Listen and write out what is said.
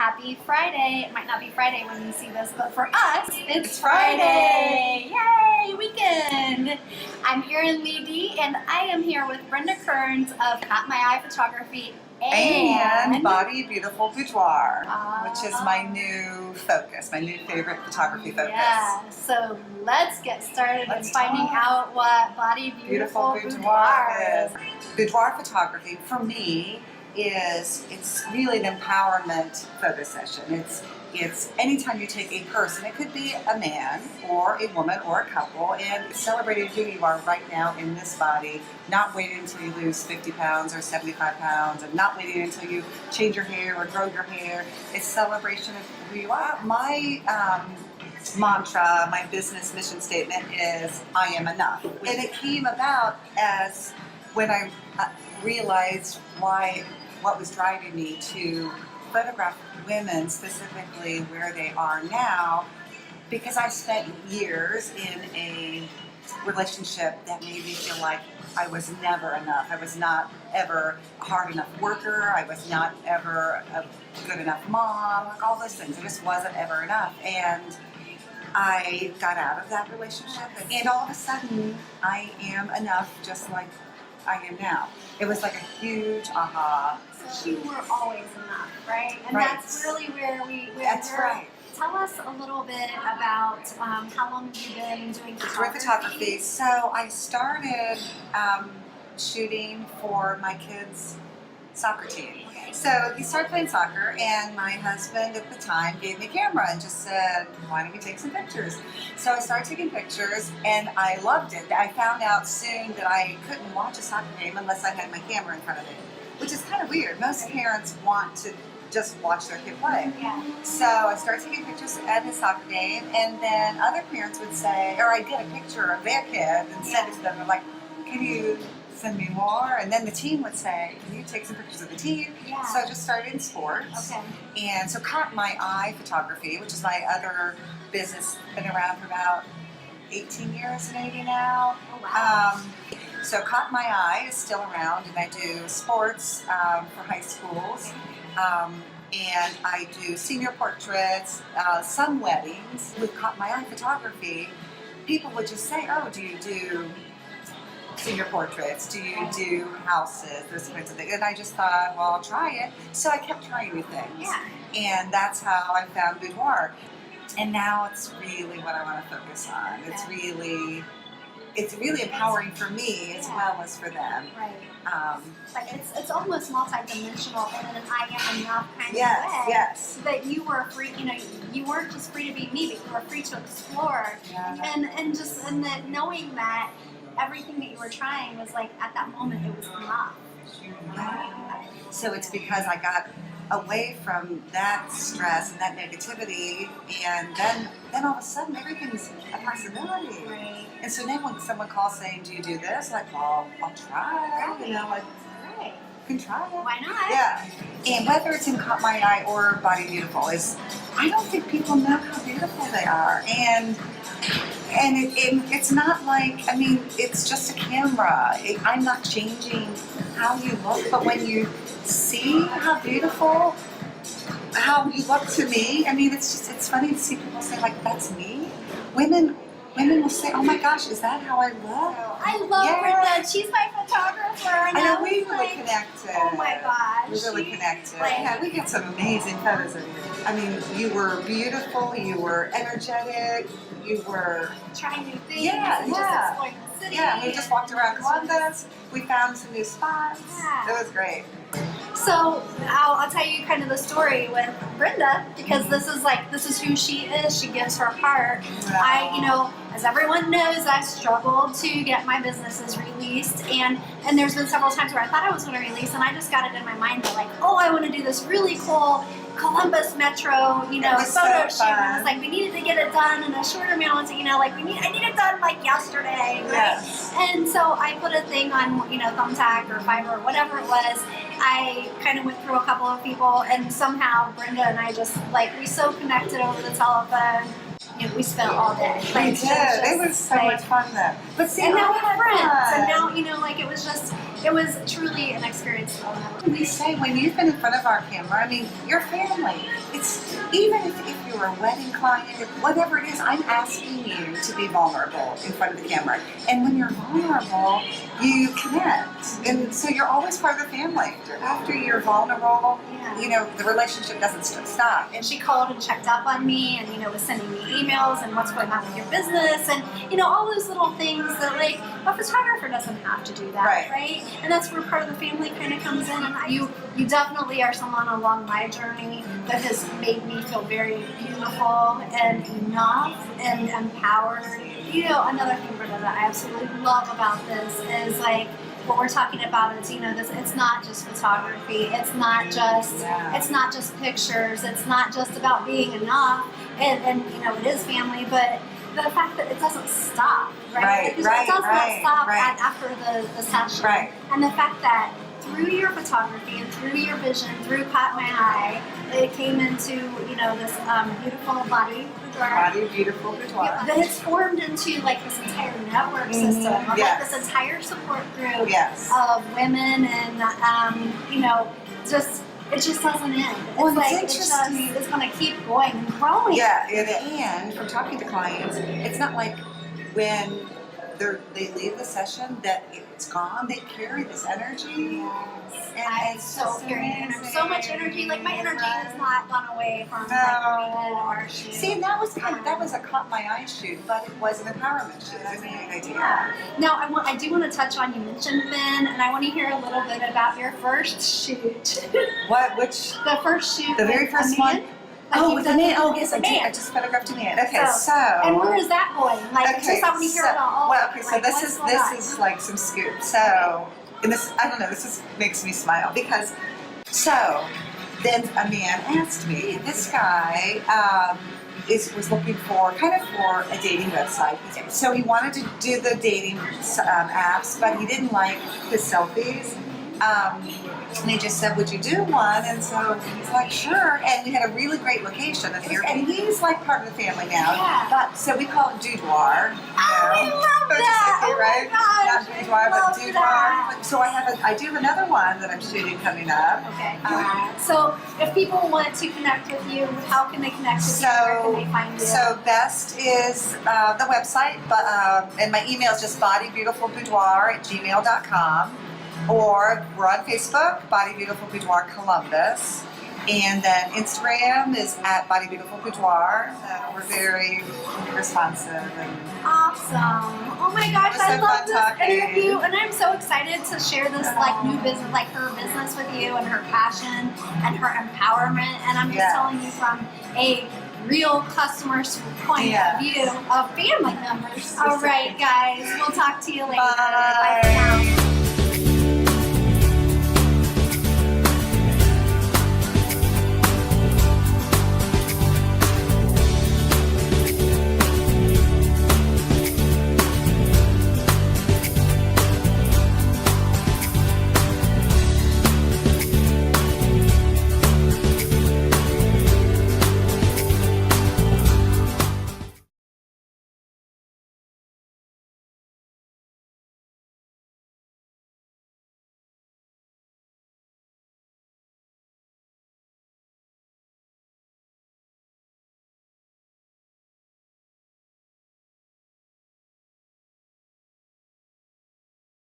Happy Friday. It might not be Friday when you see this, but for us, it's Friday. Yay, weekend. I'm Erin Lee and I am here with Brenda Kerns of Caught My Eye Photography and Body Beautiful Boudoir, which is my new focus, my new favorite photography focus. Yeah, so let's get started in finding out what Body Beautiful Boudoir is. Boudoir photography, for me, it's really an empowerment photo session. It's anytime you take a person, it could be a man or a woman or a couple, and it's celebrating who you are right now in this body, not waiting until you lose 50 pounds or 75 pounds, and not waiting until you change your hair or grow your hair. It's celebration of who you are. My mantra, my business mission statement is, I am enough. And it came about as when I realized what was driving me to photograph women specifically where they are now, because I spent years in a relationship that made me feel like I was never enough. I was not ever a hard enough worker. I was not ever a good enough mom, like all those things. It just wasn't ever enough. And I got out of that relationship, and all of a sudden I am enough, just like I am now. It was like a huge aha. So you were always enough, right? And right. That's really where That's right. Tell us a little bit about how long have you been doing photography? So I started shooting for my kids' soccer team. So he started playing soccer, and my husband at the time gave me a camera and just said, why don't you take some pictures? So I started taking pictures, and I loved it. I found out soon that I couldn't watch a soccer game unless I had my camera in front of me, which is kind of weird. Most parents want to just watch their kid play. Yeah. So I started taking pictures at his soccer game, and then other parents would say, or I'd get a picture of their kid and send it to them. They're like, can you send me more? And then the team would say, can you take some pictures of the team? Yeah. So I just started in sports. Okay. And so Caught My Eye Photography, which is my other business, been around for about 18 years maybe now. Oh, wow. So Caught My Eye is still around, and I do sports for high schools. And I do senior portraits, some weddings. With Caught My Eye Photography, people would just say, oh, do you do senior portraits? Do you do houses? Those kinds of things. And I just thought, well, I'll try it. So I kept trying new things. Yeah. And that's how I found Boudoir. And now it's really what I want to focus on. Okay. It's really empowering for me as well as for them. Right. Like it's almost multi-dimensional in an I am enough kind of way. Yes. That you were free, you weren't just free to be me, but you were free to explore. Yeah. And that knowing that everything that you were trying was like at that moment it was enough. So it's because I got away from that stress and that negativity, and then all of a sudden everything's a possibility. Right. And so then when someone calls saying, do you do this? Like, well, I'll try. Like, Right. you can try it. Why not? Yeah. And whether it's in Caught My Eye or Body Beautiful, I don't think people know how beautiful they are. And it's not like, it's just a camera. I'm not changing how you look, but when you see how beautiful, how you look to me, it's funny to see people say, like, that's me. Women will say, oh my gosh, is that how I look? I love Brenda. She's my photographer. I know, we really connected. Oh my gosh. We really connected. Yeah, we got some amazing photos of you. You were beautiful, you were energetic, you were trying new things. Yeah. Just exploring the city. Yeah, we just walked around Columbus. We found some new spots. Yeah. It was great. So I'll tell you kind of the story with Brenda, because this is who she is. She gives her heart. Wow. As everyone knows, I struggled to get my businesses released, and there's been several times where I thought I was going to release, and I just got it in my mind that, like, oh, I want to do this really cool Columbus Metro, photo shoot. And I was like, we needed to get it done in a short amount. I need it done like yesterday, right? Yes. And so I put a thing on, Thumbtack or Fiverr or whatever it was. I kind of went through a couple of people, and somehow Brenda and I just we so connected over the telephone. We spent all day. We did. It was so much fun then. But see, and now we're friends. And now, it was just, it was truly an experience that I'll never We say when you've been in front of our camera, I mean, your family. It's even if you're a wedding client, if whatever it is, I'm asking you to be vulnerable in front of the camera. And when you're vulnerable, you connect, and so you're always part of the family. After you're vulnerable, you know, the relationship doesn't stop. And she called and checked up on me and, you know, was sending me emails and what's going on with your business and, you know, all those little things that, like, a photographer doesn't have to do that, right? And that's where part of the family kind of comes in. And you definitely are someone along my journey that has made me feel very beautiful and enough and empowered. You know, another thing, Brenda, that I absolutely love about this is, like, what we're talking about is, you know, this, it's not just photography, it's not just pictures, it's not just about being enough, and you know, it is family, but the fact that it doesn't stop, right? It does not stop after the session, and the fact that through your photography and through your vision, through Caught My Eye, it came into, you know, this beautiful body Beautiful boudoir. that it's formed into, like, this entire network system, of like this entire support group of women, and you know, it just doesn't end. Well, It's going to keep going and growing. Yeah, and from talking to clients, it's not like when they leave the session that it's gone. They carry this energy. And I so carry so much energy. Like, my energy has not gone away from like we did our shoot. See, and that was a Caught My Eye shoot, but it was an empowerment shoot. That's a great idea. Yeah. Now, I do want to touch on, you mentioned men, and I want to hear a little bit about your first shoot. Which? The first shoot. The very first one. Oh, with the man. Oh, yes, I just photographed a man. Okay, so. And where is that going? Like, just I want to hear it all. Well, okay, so this is like some scoop. So, and this, I don't know, this makes me smile because, so, then a man asked me, this guy was looking for a dating website. So he wanted to do the dating apps, but he didn't like his selfies. And he just said, would you do one? And so he's like, sure. And we had a really great location. And he's like part of the family now. Yeah. But so we call it Boudoir. I love that. Oh right? My gosh. Not Boudoir, but Boudoir. So I do have another one that I'm shooting coming up. Okay. So if people want to connect with you, how can they connect with you? Where can they find you? So best is the website, but and my email is just bodybeautifulboudoir@gmail.com. Or we're on Facebook, Body Beautiful Boudoir Columbus. And then Instagram is @BodyBeautifulBoudoir. We're very responsive. And awesome. Oh my gosh, I love this interview. And I'm so excited to share this like new business, like her business with you and her passion and her empowerment. And I'm just telling you from a real customer's point of view of family members. All right, guys. We'll talk to you later. Bye. Bye for now.